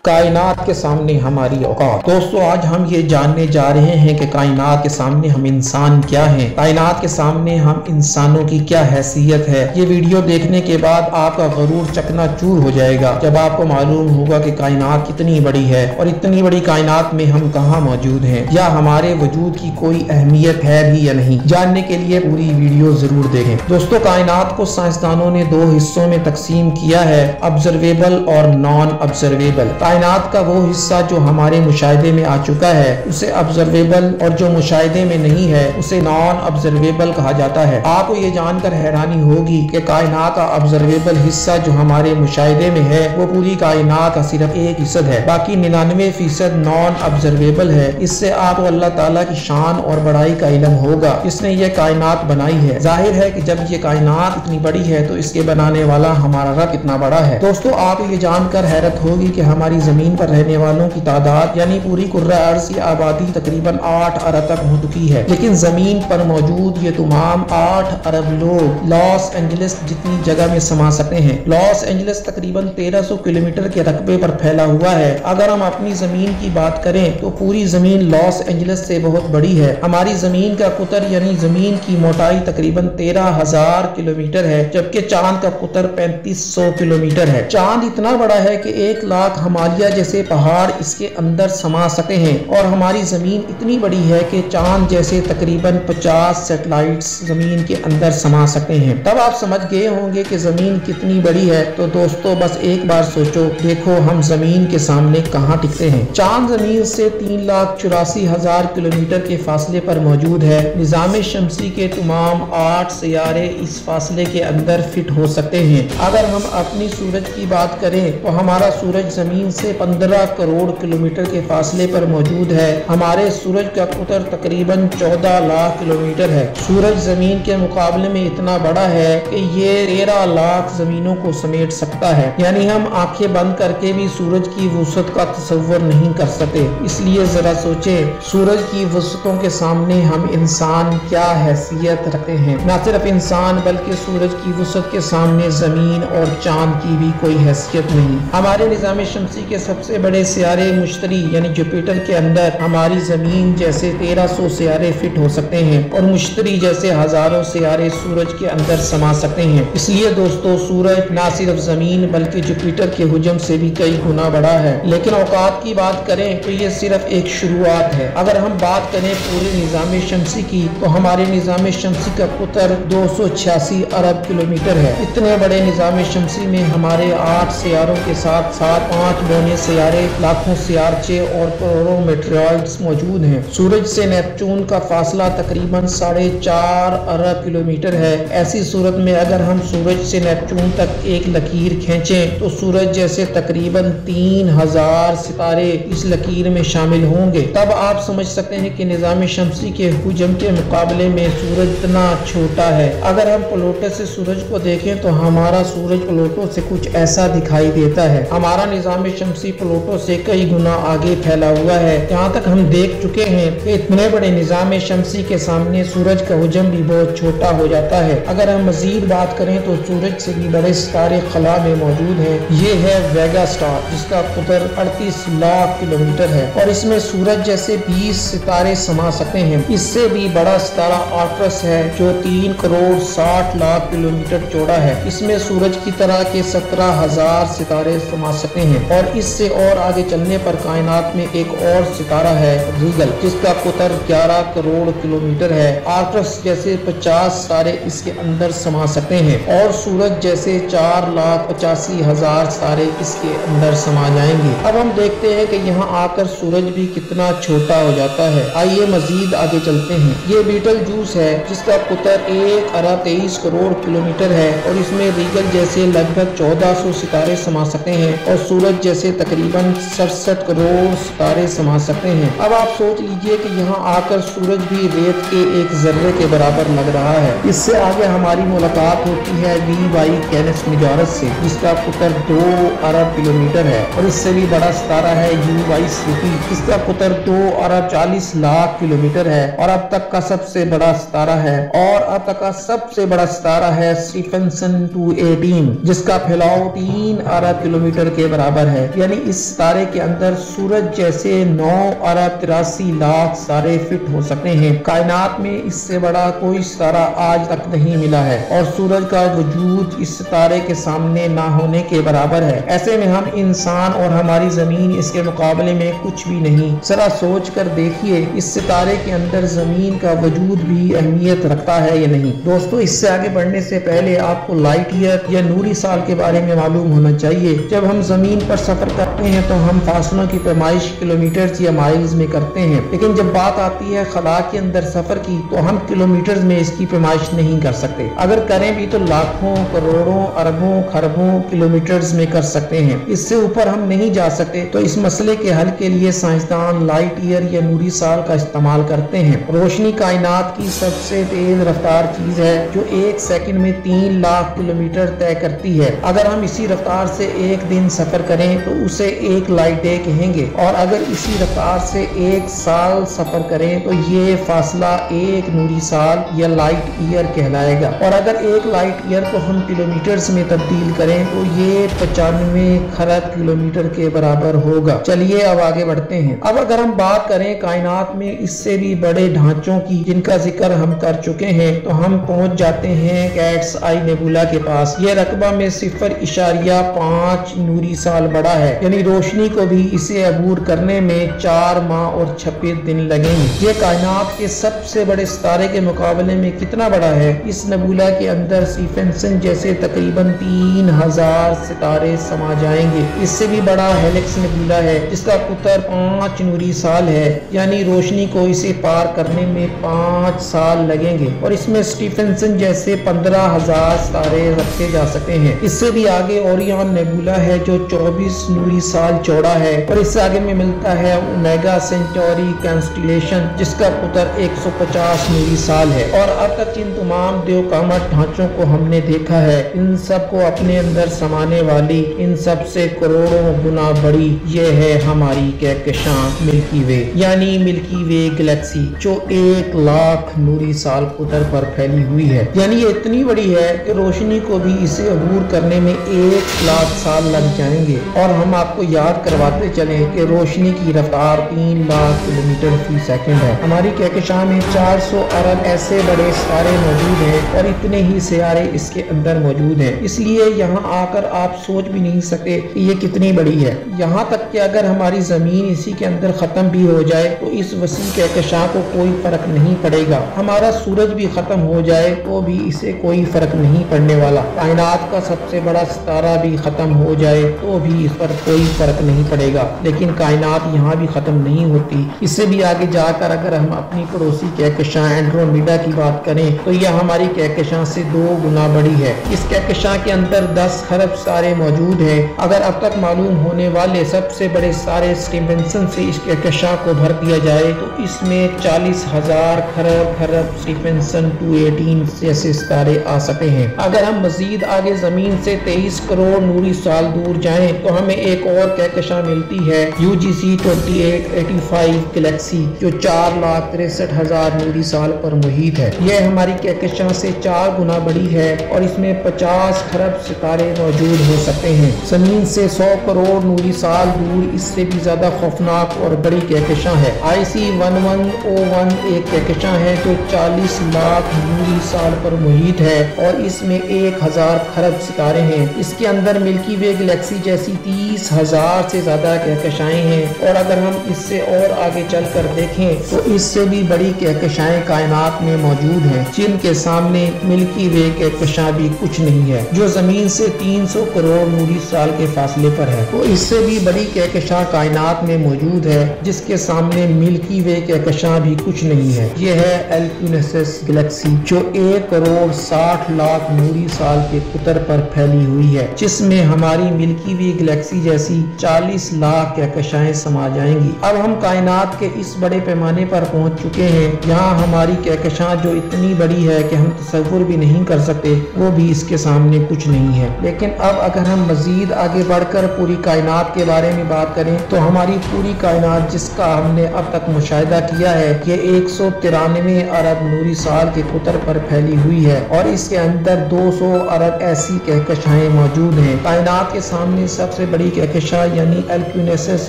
कायनात के सामने हमारी औकात। दोस्तों, आज हम ये जानने जा रहे हैं कि कायनात के सामने हम इंसान क्या हैं, कायनात के सामने हम इंसानों की क्या हैसियत है। ये वीडियो देखने के बाद आपका गरूर चकनाचूर हो जाएगा जब आपको मालूम होगा कि कायनात कितनी बड़ी है और इतनी बड़ी कायनात में हम कहाँ मौजूद हैं या हमारे वजूद की कोई अहमियत है भी या नहीं। जानने के लिए पूरी वीडियो जरूर देखें। दोस्तों, कायनात को साइंसदानों ने दो हिस्सों में तकसीम किया है, ऑब्जर्वेबल और नॉन ऑब्जर्वेबल। कायनात का वो हिस्सा जो हमारे मुशाहिदे में आ चुका है उसे ऑब्जर्वेबल और जो मुशाहिदे में नहीं है उसे नॉन ऑब्जर्वेबल कहा जाता है। आपको ये जानकर हैरानी होगी कि कायनात का ऑब्जर्वेबल हिस्सा जो हमारे मुशाहिदे में है वो पूरी कायनात का सिर्फ 1% है, बाकी 99% नॉन ऑब्जर्वेबल है। इससे आपको अल्लाह ताला की शान और बड़ाई का इल्म होगा जिसने ये कायनात बनाई है। जाहिर है कि जब ये कायनात इतनी बड़ी है तो इसके बनाने वाला हमारा रब कितना बड़ा है। दोस्तों, आप ये जानकर हैरत होगी कि हमारी जमीन पर रहने वालों की तादाद यानी पूरी कुर्रा अर्ज की आबादी तकरीबन 8 अरब तक हो चुकी है, लेकिन जमीन पर मौजूद ये तमाम 8 अरब लोग लॉस एंजलिस जितनी जगह में समा सकते हैं। लॉस एंजलिस तकरीबन 1300 किलोमीटर के रकबे पर फैला हुआ है। अगर हम अपनी जमीन की बात करें तो पूरी जमीन लॉस एंजलिस से बहुत बड़ी है। हमारी जमीन का कुतर यानी जमीन की मोटाई तकरीबन 13,000 किलोमीटर है, जबकि चांद का कुतर 3500 किलोमीटर है। चांद इतना बड़ा है कि 1 लाख हिमालय जैसे पहाड़ इसके अंदर समा सकते हैं और हमारी जमीन इतनी बड़ी है कि चांद जैसे तकरीबन 50 सैटेलाइट्स जमीन के अंदर समा सकते हैं। तब आप समझ गए होंगे कि जमीन कितनी बड़ी है। तो दोस्तों, बस एक बार सोचो, देखो हम जमीन के सामने कहाँ टिकते हैं। चांद जमीन से 3,84,000 किलोमीटर के फासले पर मौजूद है। निजाम शमसी के तमाम 8 सियारे इस फासले के अंदर फिट हो सकते हैं। अगर हम अपनी सूरज की बात करें तो हमारा सूरज जमीन से 15 करोड़ किलोमीटर के फासले पर मौजूद है। हमारे सूरज का कुतर तकरीबन 14 लाख किलोमीटर है। सूरज जमीन के मुकाबले में इतना बड़ा है कि ये 13 लाख जमीनों को समेट सकता है, यानी हम आंखें बंद करके भी सूरज की वुसअत का तसव्वुर नहीं कर सकते। इसलिए जरा सोचे, सूरज की वुसअतों के सामने हम इंसान क्या हैसियत रखते हैं। न सिर्फ इंसान बल्कि सूरज की वुसअत के सामने जमीन और चांद की भी कोई हैसियत नहीं। हमारे निजाम शमसी के सबसे बड़े सियारे मुश्तरी यानी जुपिटर के अंदर हमारी जमीन जैसे 1300 सियारे फिट हो सकते हैं और मुश्तरी जैसे हजारों सियारे सूरज के अंदर समा सकते हैं। इसलिए दोस्तों, सूरज न सिर्फ जमीन बल्कि जुपिटर के हुजम से भी कई गुना बड़ा है। लेकिन औकात की बात करें तो ये सिर्फ एक शुरुआत है। अगर हम बात करें पूरे निजाम शमसी की तो हमारे निजाम शमसी का कुतर 286 अरब किलोमीटर है। इतने बड़े निजाम शमसी में हमारे 8 सियारों के साथ साथ 5 बोने सियारे, लाखों सियारचे और करोड़ों मेटेरॉइड्स मौजूद हैं। सूरज से नेपच्यून का फासला तकरीबन 4.5 अरब किलोमीटर है। ऐसी सूरत में अगर हम सूरज से नेपच्यून तक एक लकीर खींचें तो सूरज जैसे तकरीबन 3000 सितारे इस लकीर में शामिल होंगे। तब आप समझ सकते हैं कि निजाम शमसी के हुजम के मुकाबले में सूरज इतना छोटा है। अगर हम प्लूटो से सूरज को देखें तो हमारा सूरज प्लूटो से कुछ ऐसा दिखाई देता है। हमारा निजाम शमसी प्लूटो से कई गुना आगे फैला हुआ है। यहाँ तक हम देख चुके हैं कि इतने बड़े निजाम शमसी के सामने सूरज का हुजम भी बहुत छोटा हो जाता है। अगर हम मजीद बात करें तो सूरज से भी बड़े सितारे खला में मौजूद हैं। ये है वेगा स्टार जिसका कुतर 38 लाख किलोमीटर है और इसमें सूरज जैसे 20 सितारे समा सकते हैं। इससे भी बड़ा सितारा आर्कटस है जो 3 करोड़ 60 लाख किलोमीटर चौड़ा है। इसमें सूरज की तरह के 17,000 सितारे समा सकते हैं। और इससे और आगे चलने पर कायनात में एक और सितारा है रीगल जिसका कुतर 11 करोड़ किलोमीटर है। आर्कटस जैसे 50 सितारे इसके अंदर समा सकते हैं और सूरज जैसे 4,85,000 सितारे इसके अंदर समा जाएंगे। अब हम देखते हैं कि यहाँ आकर सूरज भी कितना छोटा हो जाता है। आइए मजीद आगे चलते हैं। ये बीटल जूस है जिसका कुतर 1 अरब 23 करोड़ किलोमीटर है और इसमें रीगल जैसे लगभग 1400 सितारे समा सकते हैं और सूरज जैसे तकरीबन 67 करोड़ सितारे समा सकते हैं। अब आप सोच लीजिए कि यहाँ आकर सूरज भी रेत के एक जर्रे के बराबर लग रहा है। इससे आगे हमारी मुलाकात होती है VY कैनस मेजॉरस से जिसका कुतर 2 अरब किलोमीटर है और इससे भी बड़ा सितारा है UY स्लिपी जिसका कुतर 2 अरब 40 लाख किलोमीटर है और अब तक का सबसे बड़ा सितारा है। और अब तक का सबसे बड़ा सितारा है स्टीफनसन 218 जिसका फैलाव 3 अरब किलोमीटर के बराबर है। यानी इस सितारे के अंदर सूरज जैसे 9 अरब 83 लाख सितारे फिट हो सकते हैं। कायनात में इससे बड़ा कोई सितारा आज तक नहीं मिला है और सूरज का वजूद इस सितारे के सामने ना होने के बराबर है। ऐसे में हम इंसान और हमारी जमीन इसके मुकाबले में कुछ भी नहीं। जरा सोच कर देखिए इस सितारे के अंदर जमीन का वजूद भी अहमियत रखता है या नहीं। दोस्तों, इससे आगे बढ़ने से पहले आपको लाइट ईयर या नूरी साल के बारे में मालूम होना चाहिए। जब हम जमीन पर सफर करते हैं तो हम फासलों की पैमाइश किलोमीटर या माइल्स में करते हैं, लेकिन जब बात आती है खला के अंदर सफर की तो हम किलोमीटर में इसकी पैमाइश नहीं कर सकते। अगर करें भी तो लाखों, करोड़ों, अरबों, खरबों किलोमीटर्स में कर सकते हैं। इससे ऊपर हम नहीं जा सकते। तो इस मसले के हल के लिए साइंसदान लाइट ईयर या नूरी साल का इस्तेमाल करते हैं। रोशनी कायनात की सबसे तेज रफ्तार चीज है जो 1 सेकंड में 3 लाख किलोमीटर तय करती है। अगर हम इसी रफ्तार से एक दिन सफर करें तो उसे 1 लाइट डे कहेंगे, और अगर इसी रफ्तार से 1 साल सफर करें तो ये फासला 1 नूरी साल या लाइट ईयर कहलाएगा। और अगर 1 लाइट ईयर को हम किलोमीटर्स में तब्दील करें तो ये 95 खरब किलोमीटर के बराबर होगा। चलिए अब आगे बढ़ते हैं। अब अगर हम बात करें कायनात में इससे भी बड़े ढांचों की जिनका जिक्र हम कर चुके हैं तो हम पहुंच जाते हैं कैट्स आई नेबुला के पास। यह रकबा में 0.5 नूरी साल बड़ा है, यानी रोशनी को भी इसे अबूर करने में 4 माह और 26 दिन लगेंगे। ये कायनात के सबसे बड़े सितारे के मुकाबले में कितना बड़ा है? इस नेबुला के अंदर स्टीफेंसन जैसे तकरीबन 3000 सितारे समा जाएंगे। इससे भी बड़ा हेलिक्स नेबुला है जिसका कुतर 5 नूरी साल है, यानी रोशनी को इसे पार करने में 5 साल लगेंगे। और इसमें स्टीफेंसन जैसे 15,000 सितारे रखे जा सकते हैं। इससे भी आगे ओरियन नेबुला है जो 24 नूरी साल चौड़ा है, और इससे आगे में मिलता है ओमेगा सेंटोरी कॉन्स्टेलेशन जिसका कुतर 150 नूरी साल है। और अब तक जिन तमाम देवकामत ढांचों को हमने देखा है, इन सब को अपने अंदर समाने वाली, इन सब से करोड़ों गुना बड़ी ये है हमारी कहकशां मिल्की वे, यानी मिल्की वे गैलेक्सी जो 1 लाख नूरी साल कुतर पर फैली हुई है। यानी ये इतनी बड़ी है कि रोशनी को भी इसे अबूर करने में 1 लाख साल लग जाएंगे। और हम आपको याद करवाते चले कि रोशनी की रफ्तार 3 लाख किलोमीटर फी सेकंड है। हमारी कहकशां में 400 अरब ऐसे बड़े सितारे मौजूद हैं और इतने ही सितारे इसके अंदर मौजूद हैं। इसलिए यहाँ आकर आप सोच भी नहीं सकते कि ये कितनी बड़ी है। यहाँ तक कि अगर हमारी जमीन इसी के अंदर खत्म भी हो जाए तो इस वसी कहकशां को कोई फर्क नहीं पड़ेगा। हमारा सूरज भी खत्म हो जाए तो भी इसे कोई फर्क नहीं पड़ने वाला। कायनात का सबसे बड़ा सितारा भी खत्म हो जाए तो भी इस पर कोई फर्क नहीं पड़ेगा। लेकिन कायनात यहाँ भी खत्म नहीं होती। इससे भी आगे जाकर अगर हम अपनी पड़ोसी कहकशां एंड्रोमेडा की बात करें तो यह हमारी कहकशां से 2 गुना बड़ी है। इस कहकशां के अंदर 10 खरब सितारे मौजूद हैं। अगर अब तक मालूम होने वाले सबसे बड़े सितारे स्टीफेंसन से इस कहकशां को भर दिया जाए तो इसमें 40,000 खरब स्टीफेंसन 218 जैसे सितारे आ सकते हैं। अगर हम मजीद आगे जमीन से 23 करोड़ नूरी साल दूर जाएं तो हमें एक और कहकशां मिलती है UGC 2885 गैलेक्सी जो 4,63,000 नूरी साल पर मुहित है। यह हमारी कहकशां से 4 गुना बड़ी है और इसमें 50 खरब सितारे मौजूद हो सकते हैं। जमीन से 100 करोड़ नूरी साल दूर इससे भी ज्यादा खौफनाक और बड़ी कहकशां है। IC1101 एक कहकशां है जो 40 लाख नूरी साल पर मुहित है और इसमें 1000 खरब सितारे हैं। इसके अंदर मिल्की वे गैलेक्सी जैसी 30,000 से ज्यादा कहकशाएं हैं। और अगर हम इससे और आगे चलकर देखें तो इससे भी बड़ी कहकशाएं कायनात में मौजूद हैं जिनके सामने मिल्की वे कहकशां भी कुछ नहीं है, जो जमीन से 300 करोड़ नूरी साल के फासले पर है। तो इससे भी बड़ी कहकशां कायनात में मौजूद है जिसके सामने मिल्की वे कहकशां भी कुछ नहीं है। यह है एल्क्यूनेसिस गैलेक्सी जो 1 करोड़ 60 लाख नूरी साल के कुतर पर फैली हुई है, जिसमें हमारी मिल्की वे गैलेक्सी जैसी 40 लाख कहकशाएं समा जाएंगी। अब हम कायनात के इस बड़े पैमाने पर पहुंच चुके हैं। यहाँ हमारी कहकशां जो इतनी बड़ी है कि हम तसव्वुर भी नहीं कर सकते, वो भी इसके सामने कुछ नहीं है। लेकिन अब अगर हम मजीद आगे बढ़कर पूरी कायनात के बारे में बात करें तो हमारी पूरी कायनात जिसका हमने अब तक मुशाहिदा किया है ये 193 अरब नूरी साल के कुतर पर फैली हुई है और इसके अंदर 200 अरब ऐसी कहकशाएं मौजूद हैं। कायनात के सामने सबसे बड़ी बड़ी कहकशां यानी एल्पिनेसिस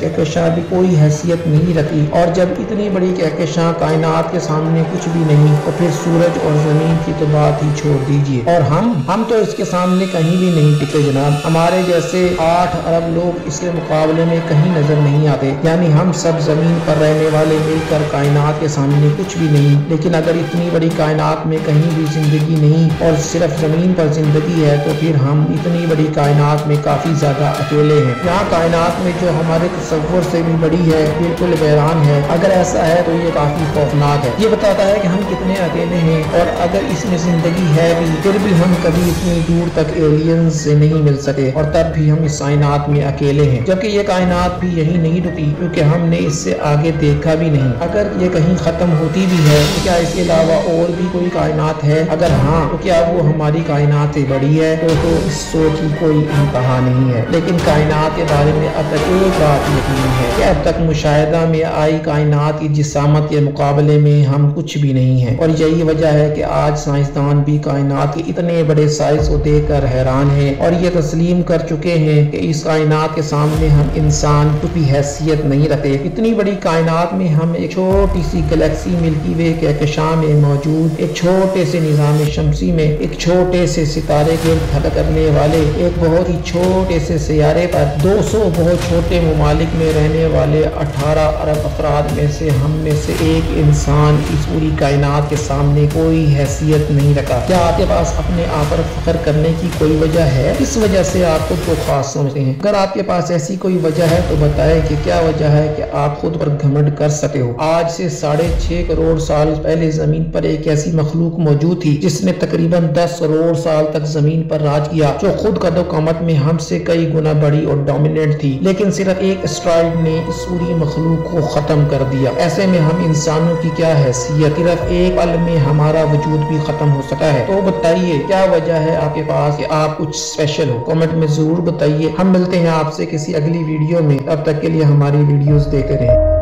कहकशां भी कोई हैसियत नहीं रखी। और जब इतनी बड़ी कहकशां कायनात के सामने कुछ भी नहीं, तो फिर सूरज और जमीन की तो बात ही छोड़ दीजिए। और हम तो इसके सामने कहीं भी नहीं टिके जनाब। हमारे जैसे 8 अरब लोग इसके मुकाबले में कहीं नजर नहीं आते। यानी हम सब जमीन पर रहने वाले मिलकर कायनात के सामने कुछ भी नहीं। लेकिन अगर इतनी बड़ी कायनात में कहीं भी जिंदगी नहीं और सिर्फ जमीन पर जिंदगी है, तो फिर हम इतनी बड़ी कायनात में काफी ज्यादा अकेले हैं। यहाँ कायनात में जो हमारे तसव्वुर से भी बड़ी है, बिल्कुल वैरान है। अगर ऐसा है तो ये काफी खौफनाक है। ये बताता है कि हम कितने अकेले हैं, और अगर इसमें जिंदगी है भी, फिर भी हम कभी इतनी दूर तक एलियंस से नहीं मिल सके, और तब भी हम इस कायनात में अकेले हैं। जबकि ये कायनात भी यही नहीं रुकी, क्योंकि हमने इससे आगे देखा भी नहीं। अगर ये कहीं खत्म होती भी है, तो क्या इसके अलावा और भी कोई कायनात है? अगर हाँ, तो क्या वो हमारी कायनात से बड़ी है? तो इस सोच की कोई इंतहा नहीं है। लेकिन कायनात के बारे में अब तक एक बात यकीन है कि अब तक मुशाहिदा में आई कायनात की जिसामत के मुकाबले में हम कुछ भी नहीं है। और यही वजह है कि आज साइंसदान भी कायनात के इतने बड़े साइज को देखकर हैरान है, और ये तस्लीम कर चुके हैं कि इस कायनात के सामने हम इंसान कुछ भी हैसियत नहीं रखते। इतनी बड़ी कायनात में हम एक छोटी सी गैलेक्सी मिल्की वे कहकशां में मौजूद एक छोटे से निज़ाम शमसी में एक छोटे से सितारे के गिर्द करने वाले एक बहुत ही छोटे से सियारे पर 200 बहुत छोटे ममालिक में रहने वाले 18 अरब अफराद में से हम में से एक इंसान इस पूरी कायनात के सामने कोई हैसियत नहीं रखा। क्या आपके पास अपने आप पर फख्र करने की कोई वजह है? इस वजह से आप खुद को खास समझते हैं? अगर आपके पास ऐसी कोई वजह है तो बताएं कि क्या वजह है कि आप खुद पर घमंड कर सके हो। आज से 6.5 करोड़ साल पहले जमीन पर एक ऐसी मखलूक मौजूद थी जिसने तकरीबन 10 करोड़ साल तक जमीन पर राज किया, जो खुद कदो-कमत में हमसे कई गुना बड़ी और डोमिनेंट थी। लेकिन सिर्फ एक एस्ट्रॉइड ने इस पूरी मखलूक को खत्म कर दिया। ऐसे में हम इंसानों की क्या हैसियत? सिर्फ एक पल में हमारा वजूद भी खत्म हो सका है। तो बताइए क्या वजह है आपके पास कि आप कुछ स्पेशल हो? कमेंट में जरूर बताइए। हम मिलते हैं आपसे किसी अगली वीडियो में। तब तक के लिए हमारी वीडियोस देखते रहें।